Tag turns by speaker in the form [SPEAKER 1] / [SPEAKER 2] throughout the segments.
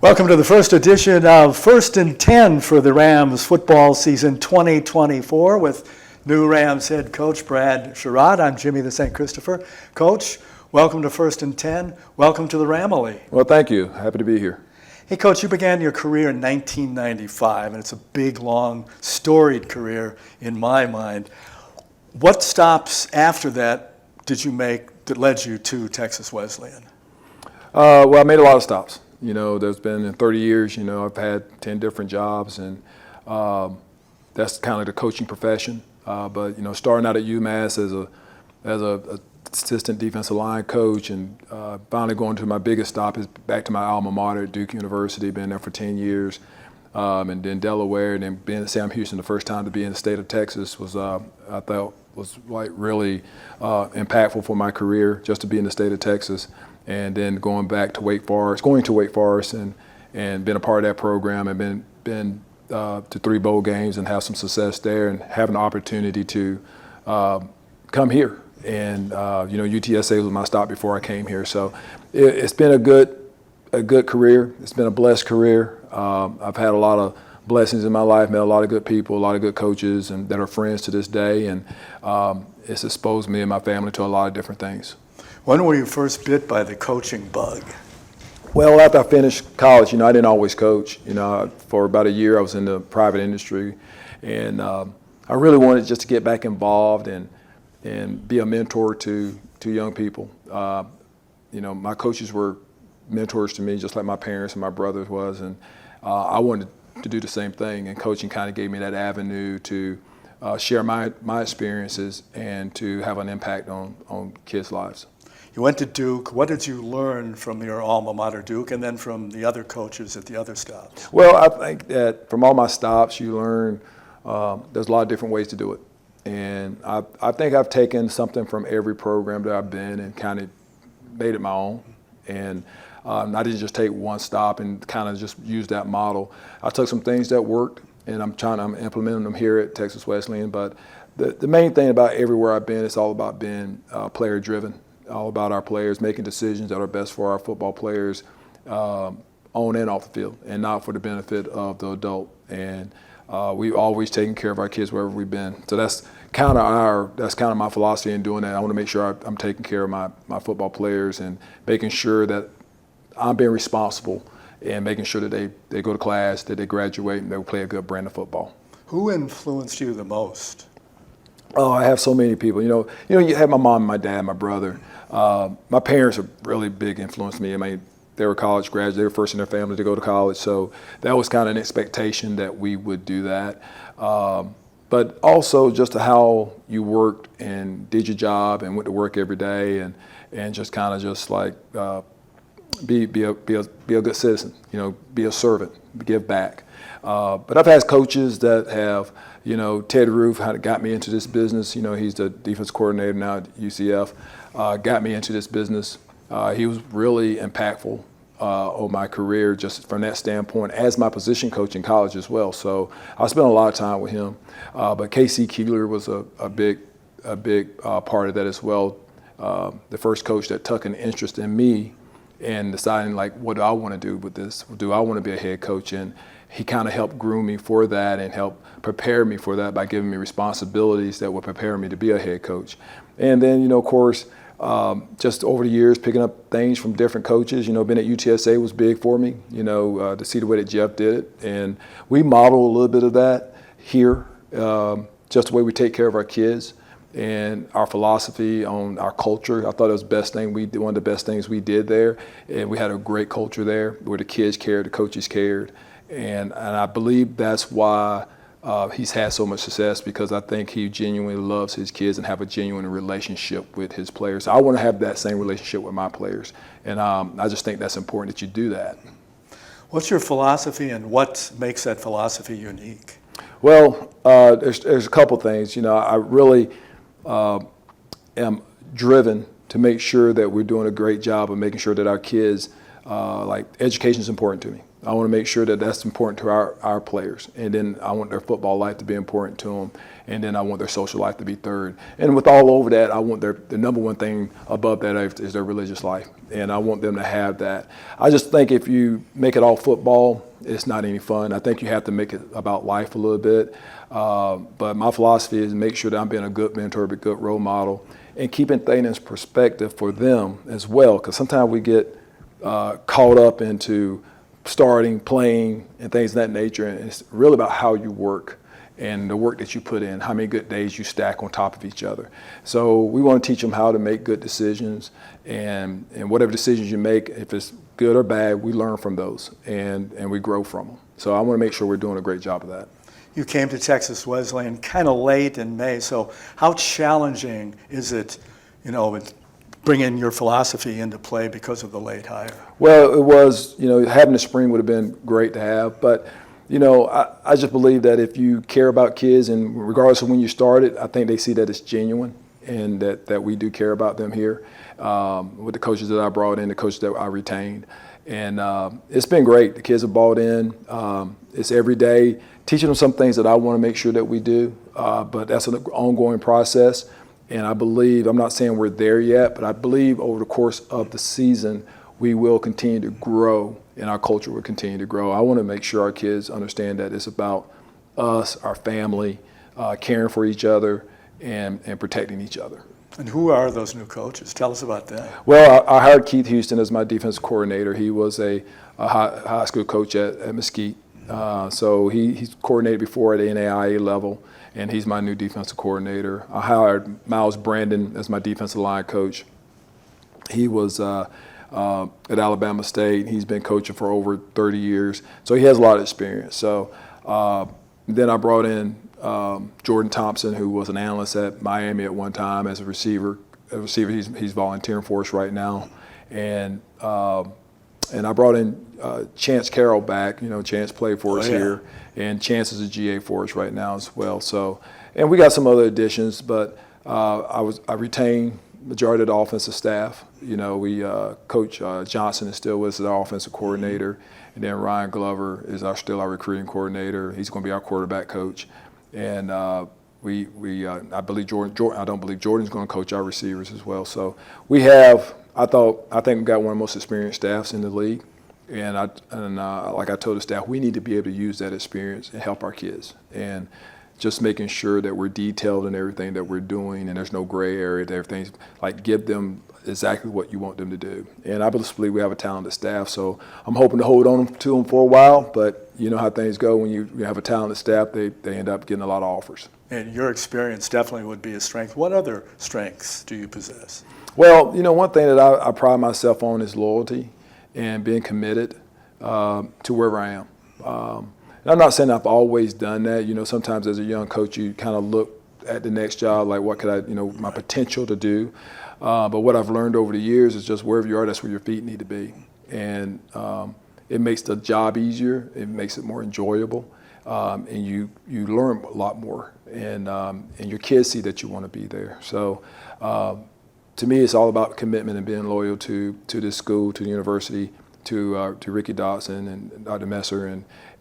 [SPEAKER 1] Welcome to the first edition of First and 10 for the Rams football season 2024 with new Rams head coach Brad Sherrod. I'm Jimmy the St. Christopher. Coach, welcome to First and 10. Welcome to the Ramily.
[SPEAKER 2] Well, thank you. Happy to be here.
[SPEAKER 1] Hey, Coach, you began your career in 1995, and it's a big, long, storied career in my mind. What stops after that did you make that led you to Texas Wesleyan?
[SPEAKER 2] Well, I made a lot of stops. You know, there's been in 30 years, I've had 10 different jobs, and that's kind of the coaching profession. But starting out at UMass as a assistant defensive line coach, and finally going to my biggest stop is back to my alma mater at Duke University. Been there for 10 years, and then Delaware, and then being at Sam Houston the first time to be in the state of Texas was I thought was like really impactful for my career, just to be in the state of Texas. And then going to Wake Forest, and been a part of that program, and been to 3 bowl games and have some success there, and have an opportunity to come here. And UTSA was my stop before I came here. So it's been a good career. It's been a blessed career. I've had a lot of blessings in my life, met a lot of good people, a lot of good coaches, and that are friends to this day. And it's exposed me and my family to a lot of different things.
[SPEAKER 1] When were you first bit by the coaching bug?
[SPEAKER 2] Well, after I finished college, I didn't always coach. For about a year I was in the private industry, and I really wanted just to get back involved and be a mentor to young people. My coaches were mentors to me, just like my parents and my brothers was, and I wanted to do the same thing. And coaching kind of gave me that avenue to share my experiences and to have an impact on kids' lives.
[SPEAKER 1] You went to Duke. What did you learn from your alma mater, Duke, and then from the other coaches at the other stops?
[SPEAKER 2] Well, I think that from all my stops, you learn there's a lot of different ways to do it. And I think I've taken something from every program that I've been and kind of made it my own. And I didn't just take one stop and kind of just use that model. I took some things that worked, and I'm implementing them here at Texas Wesleyan. But the main thing about everywhere I've been, it's all about being player-driven. All about our players making decisions that are best for our football players on and off the field, and not for the benefit of the adult. And we've always taken care of our kids wherever we've been. So that's kind of my philosophy in doing that. I want to make sure I'm taking care of my football players and making sure that I'm being responsible and making sure that they go to class, that they graduate, and they play a good brand of football.
[SPEAKER 1] Who influenced you the most?
[SPEAKER 2] Oh, I have so many people. You have my mom, my dad, my brother. My parents are really big influence on me. I mean, they were college graduates. They were first in their family to go to college. So that was kind of an expectation that we would do that. But also just how you worked and did your job and went to work every day and just kind of just like be a good citizen, be a servant, give back. But I've had coaches that have, Ted Roof got me into this business. He's the defense coordinator now at UCF. Got me into this business. He was really impactful on my career just from that standpoint, as my position coach in college as well. So I spent a lot of time with him. But K.C. Keeler was a big part of that as well. The first coach that took an interest in me and deciding, like, what do I want to do with this? Do I want to be a head coach? And he kind of helped groom me for that and helped prepare me for that by giving me responsibilities that would prepare me to be a head coach. And then, of course, just over the years, picking up things from different coaches. Being at UTSA was big for me, to see the way that Jeff did it. And we model a little bit of that here, just the way we take care of our kids and our philosophy on our culture. I thought it was one of the best things we did there. And we had a great culture there where the kids cared, the coaches cared. And I believe that's why he's had so much success, because I think he genuinely loves his kids and have a genuine relationship with his players. I want to have that same relationship with my players. And I just think that's important that you do that.
[SPEAKER 1] What's your philosophy, and what makes that philosophy unique?
[SPEAKER 2] Well, there's a couple things. I really am driven to make sure that we're doing a great job of making sure that our kids, education is important to me. I want to make sure that that's important to our players. And then I want their football life to be important to them. And then I want their social life to be third. And with all over that, I want the number one thing above that is their religious life. And I want them to have that. I just think if you make it all football, it's not any fun. I think you have to make it about life a little bit. But my philosophy is make sure that I'm being a good mentor, a good role model, and keeping things in perspective for them as well. Because sometimes we get caught up into starting, playing, and things of that nature. And it's really about how you work and the work that you put in, how many good days you stack on top of each other. So we want to teach them how to make good decisions, and whatever decisions you make, if it's good or bad, we learn from those and we grow from them. So I want to make sure we're doing a great job of that.
[SPEAKER 1] You came to Texas Wesleyan kind of late in May, so how challenging is it, with bringing your philosophy into play because of the late hire?
[SPEAKER 2] Well, it was, having the spring would have been great to have, but I just believe that if you care about kids, and regardless of when you started, I think they see that it's genuine and that we do care about them here with the coaches that I brought in, the coaches that I retained. And it's been great. The kids have bought in. It's every day, teaching them some things that I want to make sure that we do, but that's an ongoing process. And I believe, I'm not saying we're there yet, but I believe over the course of the season, we will continue to grow and our culture will continue to grow. I want to make sure our kids understand that it's about us, our family, caring for each other and protecting each other.
[SPEAKER 1] And who are those new coaches? Tell us about that.
[SPEAKER 2] Well, I hired Keith Houston as my defensive coordinator. He was a high school coach at Mesquite. So he's coordinated before at the NAIA level, and he's my new defensive coordinator. I hired Miles Brandon as my defensive line coach. He was at Alabama State. He's been coaching for over 30 years, so he has a lot of experience. So then I brought in Jordan Thompson, who was an analyst at Miami at one time as a receiver. He's volunteering for us right now, and I brought in Chance Carroll back. Chance played for us here, and Chance is a GA for us right now as well. So, and we got some other additions, but I retained majority of the offensive staff. Coach Johnson is still with us as our offensive coordinator, and then Ryan Glover is still our recruiting coordinator. He's going to be our quarterback coach, and I believe Jordan. I don't believe Jordan's going to coach our receivers as well. So we have. I think we've got one of the most experienced staffs in the league, and like I told the staff, we need to be able to use that experience and help our kids, and just making sure that we're detailed in everything that we're doing, and there's no gray area. That everything's like give them exactly what you want them to do. And I believe we have a talented staff, so I'm hoping to hold on to them for a while. But you know how things go when you have a talented staff; they end up getting a lot of offers.
[SPEAKER 1] And your experience definitely would be a strength. What other strengths do you possess?
[SPEAKER 2] Well, one thing that I pride myself on is loyalty and being committed to wherever I am. And I'm not saying I've always done that. Sometimes as a young coach, you kind of look at the next job, like what could I, my potential to do. But what I've learned over the years is just wherever you are, that's where your feet need to be. And it makes the job easier. It makes it more enjoyable. And you learn a lot more. And your kids see that you want to be there. So to me, it's all about commitment and being loyal to this school, to the university, to Ricky Dotson and Dr. Messer,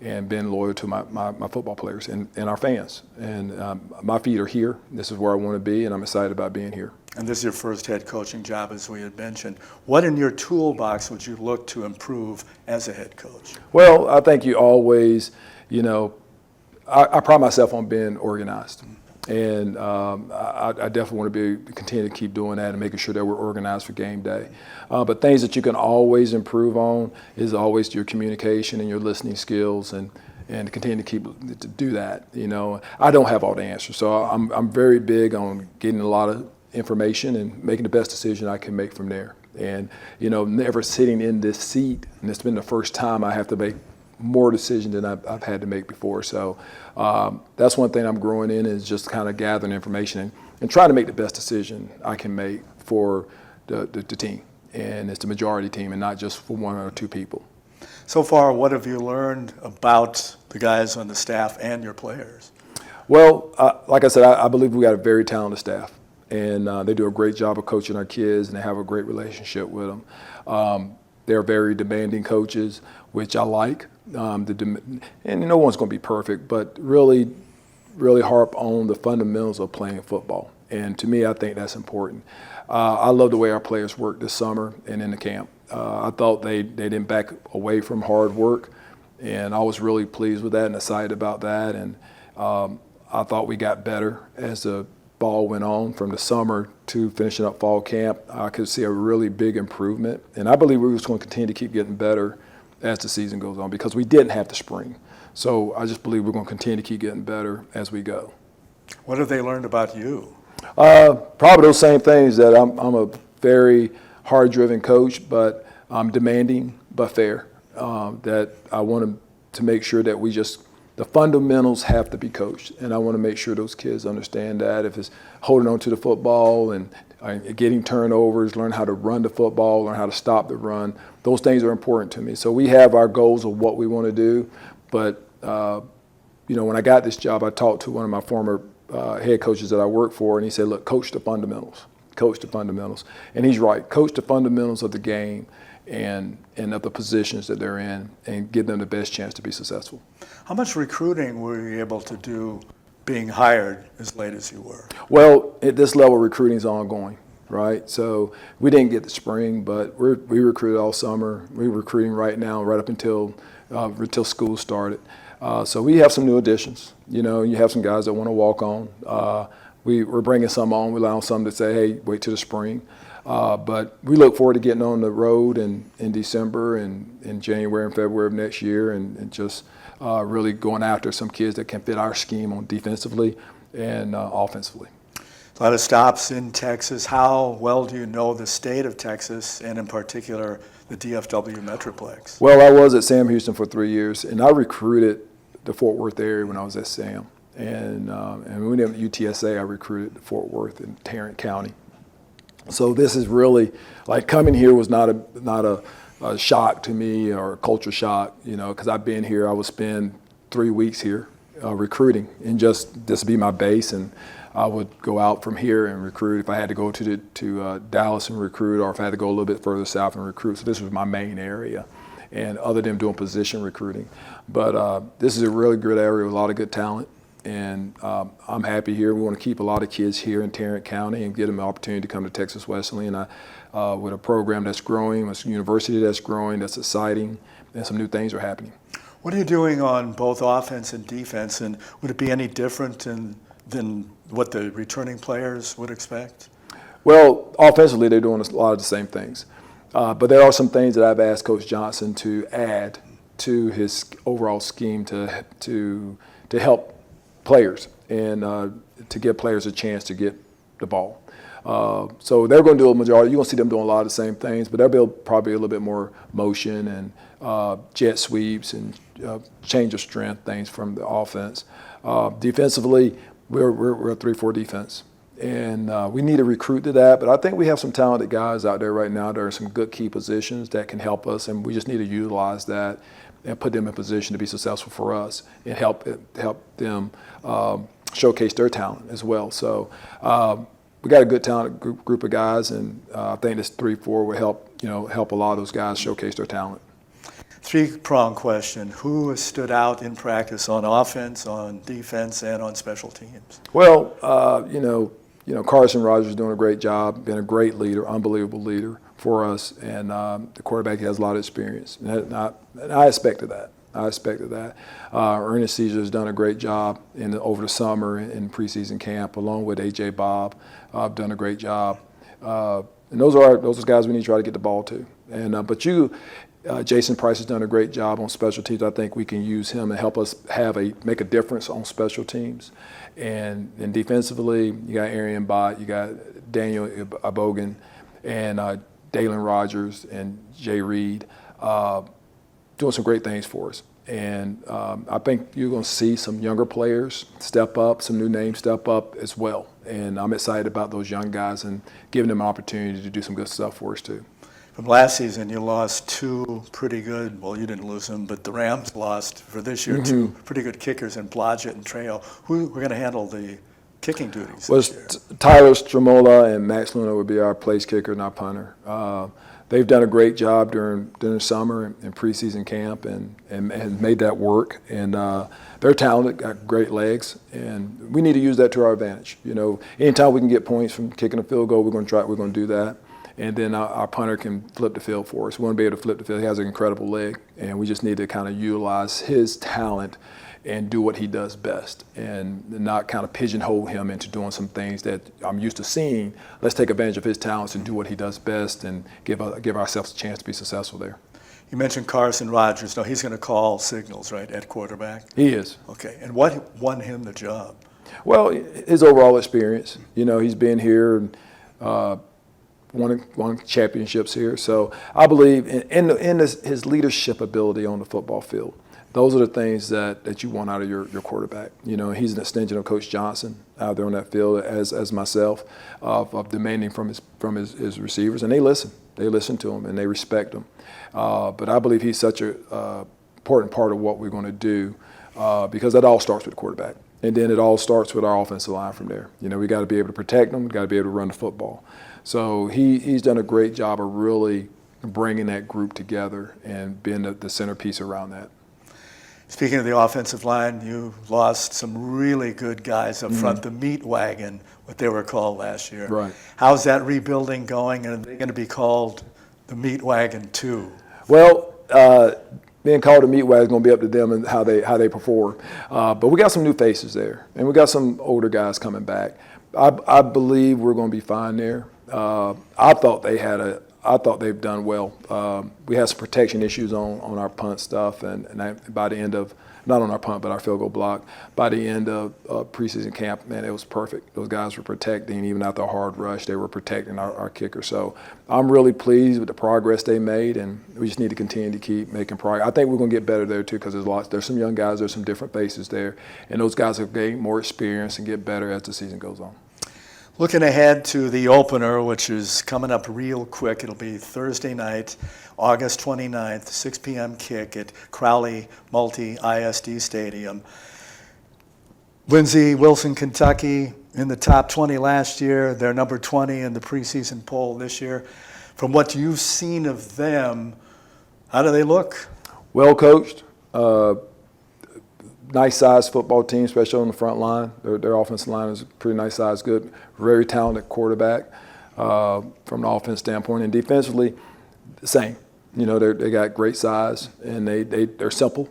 [SPEAKER 2] and being loyal to my football players and our fans. And my feet are here. This is where I want to be, and I'm excited about being here.
[SPEAKER 1] And this is your first head coaching job, as we had mentioned. What in your toolbox would you look to improve as a head coach?
[SPEAKER 2] Well, I think you always, I pride myself on being organized. And I definitely want to continue to keep doing that and making sure that we're organized for game day. But things that you can always improve on is always your communication and your listening skills, and continue to do that. I don't have all the answers, so I'm very big on getting a lot of information and making the best decision I can make from there. And never sitting in this seat, and it's been the first time I have to make more decisions than I've had to make before. So that's one thing I'm growing in, is just kind of gathering information and trying to make the best decision I can make for the team. And it's the majority team and not just for one or two people.
[SPEAKER 1] So far, what have you learned about the guys on the staff and your players?
[SPEAKER 2] Well, like I said, I believe we got a very talented staff. And they do a great job of coaching our kids, and they have a great relationship with them. They're very demanding coaches, which I like. And no one's going to be perfect, but really harp on the fundamentals of playing football. And to me, I think that's important. I love the way our players worked this summer and in the camp. I thought they didn't back away from hard work, and I was really pleased with that and excited about that. And I thought we got better as the ball went on from the summer to finishing up fall camp. I could see a really big improvement, and I believe we're just going to continue to keep getting better as the season goes on because we didn't have the spring. So I just believe we're going to continue to keep getting better as we go.
[SPEAKER 1] What have they learned about you?
[SPEAKER 2] Probably those same things, that I'm a very hard-driven coach, but I'm demanding but fair. That I want to make sure that the fundamentals have to be coached, and I want to make sure those kids understand that. If it's holding on to the football and getting turnovers, learn how to run the football, learn how to stop the run, those things are important to me. So we have our goals of what we want to do, but when I got this job, I talked to one of my former head coaches that I work for, and he said, look, coach the fundamentals. Coach the fundamentals. And he's right. Coach the fundamentals of the game and of the positions that they're in and give them the best chance to be successful.
[SPEAKER 1] How much recruiting were you able to do being hired as late as you were?
[SPEAKER 2] Well, at this level, recruiting is ongoing, right? So we didn't get the spring, but we recruited all summer. We're recruiting right now, right up until school started. So we have some new additions. You have some guys that want to walk on. We're bringing some on. We allow some to say, hey, wait till the spring. But we look forward to getting on the road in December and in January and February of next year and just really going after some kids that can fit our scheme on defensively and offensively.
[SPEAKER 1] A lot of stops in Texas. How well do you know the state of Texas and in particular the DFW Metroplex?
[SPEAKER 2] Well, I was at Sam Houston for 3 years, and I recruited the Fort Worth area when I was at Sam. And when we were at UTSA, I recruited Fort Worth in Tarrant County. So this is really, like, coming here was not a shock to me or a culture shock, because I've been here. I would spend 3 weeks here recruiting and just this be my base, and I would go out from here and recruit if I had to go to Dallas and recruit, or if I had to go a little bit further south and recruit. So this was my main area, and other than doing position recruiting. But this is a really good area with a lot of good talent. And I'm happy here. We want to keep a lot of kids here in Tarrant County and give them an opportunity to come to Texas Wesleyan with a program that's growing, with a university that's growing, that's exciting, and some new things are happening.
[SPEAKER 1] What are you doing on both offense and defense, and would it be any different than what the returning players would expect?
[SPEAKER 2] Well, offensively, they're doing a lot of the same things. But there are some things that I've asked Coach Johnson to add to his overall scheme to help players and to give players a chance to get the ball. So they're going to do a majority. You're going to see them doing a lot of the same things, but they'll be probably a little bit more motion and jet sweeps and change of strength things from the offense. Defensively, we're a 3-4 defense, and we need to recruit to that. But I think we have some talented guys out there right now that are in some good key positions that can help us, and we just need to utilize that and put them in position to be successful for us and help them showcase their talent as well. So we got a good talented group of guys, and I think this 3-4 will help a lot of those guys showcase their talent.
[SPEAKER 1] Three-pronged question. Who has stood out in practice on offense, on defense, and on special teams?
[SPEAKER 2] Well, Carson Rogers is doing a great job, been a great leader, unbelievable leader for us, and the quarterback has a lot of experience. And I expected that. Ernest Caesar has done a great job over the summer in preseason camp, along with A.J. Bob. Done a great job. And those are guys we need to try to get the ball to. And Jason Price has done a great job on special teams. I think we can use him and help us make a difference on special teams. And defensively, you got Arian Bott, you got Daniel Abogan, and Dalen Rogers and Jay Reed doing some great things for us. And I think you're going to see some younger players step up, some new names step up as well. And I'm excited about those young guys and giving them an opportunity to do some good stuff for us too.
[SPEAKER 1] From last season, you lost two pretty good, well, you didn't lose them, but the Rams lost for this year two pretty good kickers in Blodgett and Trejo. Who we're going to handle the kicking duties this year?
[SPEAKER 2] Tyler Stramola and Max Luna would be our place kicker and our punter. they've done a great job during the summer and preseason camp and made that work. And they're talented, got great legs, and we need to use that to our advantage. You know, anytime we can get points from kicking a field goal, we're going to do that. And then our punter can flip the field for us. We want to be able to flip the field. He has an incredible leg, and we just need to kind of utilize his talent and do what he does best and not kind of pigeonhole him into doing some things that I'm used to seeing. Let's take advantage of his talents and do what he does best and give ourselves a chance to be successful there.
[SPEAKER 1] You mentioned Carson Rogers. Now, he's going to call signals, right, at quarterback?
[SPEAKER 2] He is.
[SPEAKER 1] Okay. And what won him the job?
[SPEAKER 2] Well, his overall experience. You know, he's been here and won championships here. So I believe in his leadership ability on the football field. Those are the things that you want out of your quarterback. You know, he's an extension of Coach Johnson out there on that field, as myself, of demanding from his receivers, and they listen. They listen to him and they respect him. But I believe he's such a important part of what we're going to do because that all starts with the quarterback, and then it all starts with our offensive line from there. You know, we got to be able to protect them. We got to be able to run the football. So he's done a great job of really bringing that group together and being the centerpiece around that.
[SPEAKER 1] Speaking of the offensive line, you lost some really good guys up front, the meat wagon, what they were called last year.
[SPEAKER 2] Right.
[SPEAKER 1] How's that rebuilding going, and are they going to be called the meat wagon too?
[SPEAKER 2] Well, being called a meat wagon is going to be up to them and how they perform. But we got some new faces there, and we got some older guys coming back. I believe we're going to be fine there. I thought they've done well. We had some protection issues on our punt stuff, and by the end of, not on our punt, but our field goal block, by the end of preseason camp, man, it was perfect. Those guys were protecting, even after a hard rush, they were protecting our kicker. So I'm really pleased with the progress they made, and we just need to continue to keep making progress. I think we're going to get better there, too, because there's some young guys, there's some different faces there, and those guys have gained more experience and get better as the season goes on.
[SPEAKER 1] Looking ahead to the opener, which is coming up real quick. It'll be Thursday night, August 29th, 6 p.m. kick at Crowley Multi-ISD Stadium. Lindsey, Wilson, Kentucky, in the top 20 last year. They're number 20 in the preseason poll this year. From what you've seen of them, how do they look?
[SPEAKER 2] Well coached. Nice sized football team, especially on the front line. Their offensive line is pretty nice size, good, very talented quarterback from the offense standpoint. And defensively, the same. You know, they got great size and they're simple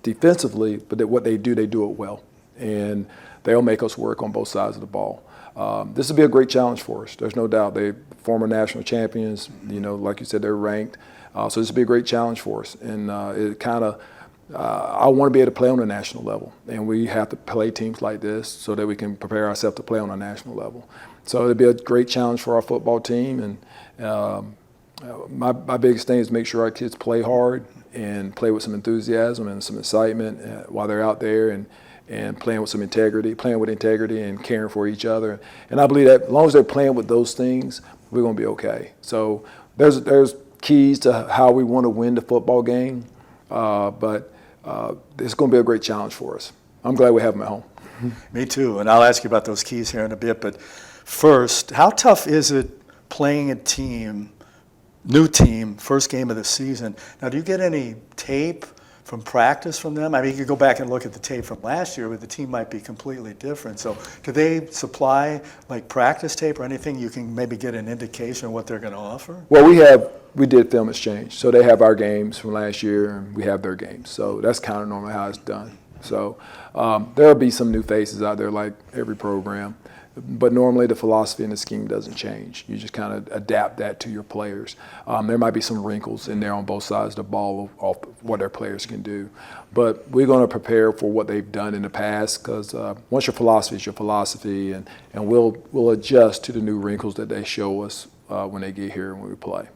[SPEAKER 2] defensively, but what they do it well. And they'll make us work on both sides of the ball. This will be a great challenge for us. There's no doubt. They're former national champions. You know, like you said, they're ranked. So this will be a great challenge for us. And it kind of I want to be able to play on a national level, and we have to play teams like this so that we can prepare ourselves to play on a national level. So it'll be a great challenge for our football team, and my biggest thing is make sure our kids play hard and play with some enthusiasm and some excitement while they're out there and playing with integrity and caring for each other. And I believe that as long as they're playing with those things, we're going to be okay. So there's keys to how we want to win the football game, but it's going to be a great challenge for us. I'm glad we have them at home.
[SPEAKER 1] Me too, and I'll ask you about those keys here in a bit. But first, how tough is it playing a new team, first game of the season? Now, do you get any tape from practice from them? I mean, you could go back and look at the tape from last year, but the team might be completely different. So do they supply like practice tape or anything you can maybe get an indication of what they're going to offer?
[SPEAKER 2] Well, we did film exchange. So they have our games from last year, and we have their games. So that's kind of normally how it's done. So there'll be some new faces out there like every program. But normally the philosophy and the scheme doesn't change. You just kind of adapt that to your players. There might be some wrinkles in there on both sides of the ball of what their players can do. But we're going to prepare for what they've done in the past because once your philosophy is your philosophy, and we'll adjust to the new wrinkles that they show us when they get here and when we play.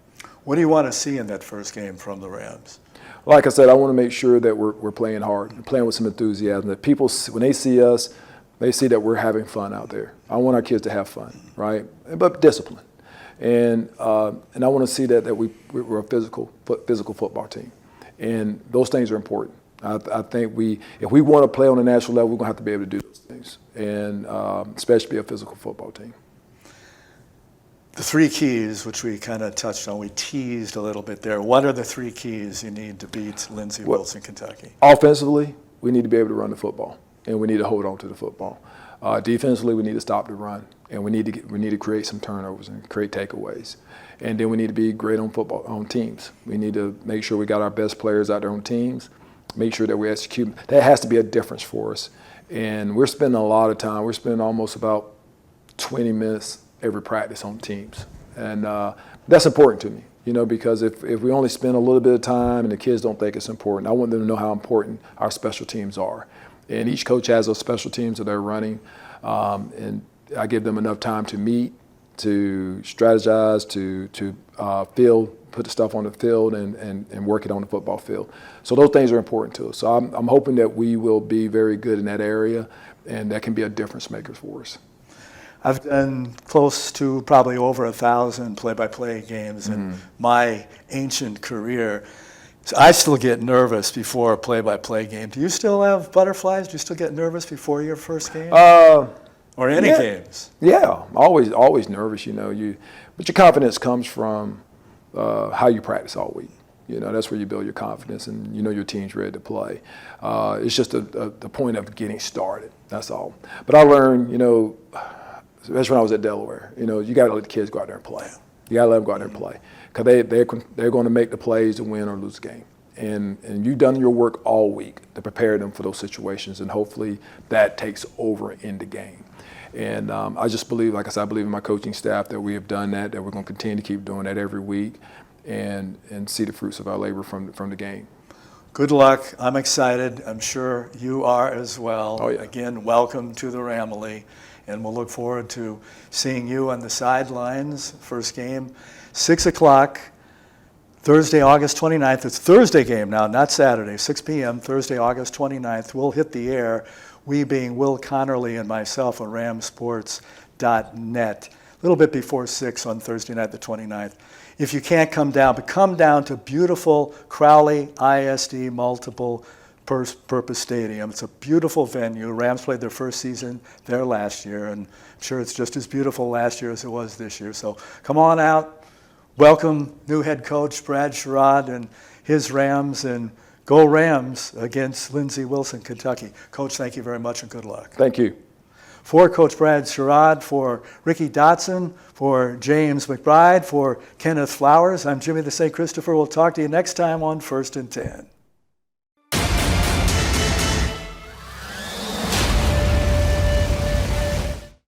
[SPEAKER 1] What do you want to see in that first game from the Rams?
[SPEAKER 2] Like I said, I want to make sure that we're playing hard, playing with some enthusiasm, that people, when they see us, they see that we're having fun out there. I want our kids to have fun, right? But discipline. And I want to see that we're a physical football team. And those things are important. I think if we want to play on a national level, we're going to have to be able to do those things, and especially be a physical football team.
[SPEAKER 1] The 3 keys, which we kind of touched on, we teased a little bit there. What are the 3 keys you need to beat Lindsey Wilson, Kentucky?
[SPEAKER 2] Offensively, we need to be able to run the football, and we need to hold on to the football. Defensively, we need to stop the run, and we need to create some turnovers and create takeaways. And then we need to be great on teams. We need to make sure we got our best players out there on teams, make sure that we execute. That has to be a difference for us. And we're spending a lot of time. We're spending almost about 20 minutes every practice on teams. And that's important to me, you know, because if we only spend a little bit of time and the kids don't think it's important, I want them to know how important our special teams are. And each coach has those special teams that they're running. And I give them enough time to meet, to strategize, to put the stuff on the field and work it on the football field. So those things are important to us. So I'm hoping that we will be very good in that area, and that can be a difference maker for us.
[SPEAKER 1] I've done close to probably over 1,000 play-by-play games in my ancient career. So I still get nervous before a play-by-play game. Do you still have butterflies? Do you still get nervous before your first game? Or any games?
[SPEAKER 2] Yeah, always nervous, you know. But your confidence comes from how you practice all week. You know, that's where you build your confidence, and you know your team's ready to play. It's just the point of getting started. That's all. But I learned, you know, especially when I was at Delaware, you know, you got to let the kids go out there and play. You got to let them go out there and play, because they're going to make the plays to win or lose the game. And you've done your work all week to prepare them for those situations, and hopefully that takes over in the game. And I just believe, like I said, I believe in my coaching staff that we have done that we're going to continue to keep doing that every week and see the fruits of our labor from the game.
[SPEAKER 1] Good luck. I'm excited. I'm sure you are as well.
[SPEAKER 2] Oh, yeah.
[SPEAKER 1] Again, welcome to the Ramily, and we'll look forward to seeing you on the sidelines. First game, 6 o'clock, Thursday, August 29th. It's Thursday game now, not Saturday, 6 p.m., Thursday, August 29th. We'll hit the air, we being Will Connerly and myself on ramsports.net, a little bit before 6 on Thursday night, the 29th. If you can't come down, but come down to beautiful Crowley ISD multiple-purpose stadium. It's a beautiful venue. Rams played their first season there last year, and I'm sure it's just as beautiful last year as it was this year. So come on out. Welcome new head coach Brad Sherrod and his Rams, and go Rams against Lindsey Wilson, Kentucky. Coach, thank you very much and good luck.
[SPEAKER 2] Thank you.
[SPEAKER 1] For Coach Brad Sherrod, for Ricky Dotson, for James McBride, for Kenneth Flowers, I'm Jimmy the St. Christopher. We'll talk to you next time on First and 10.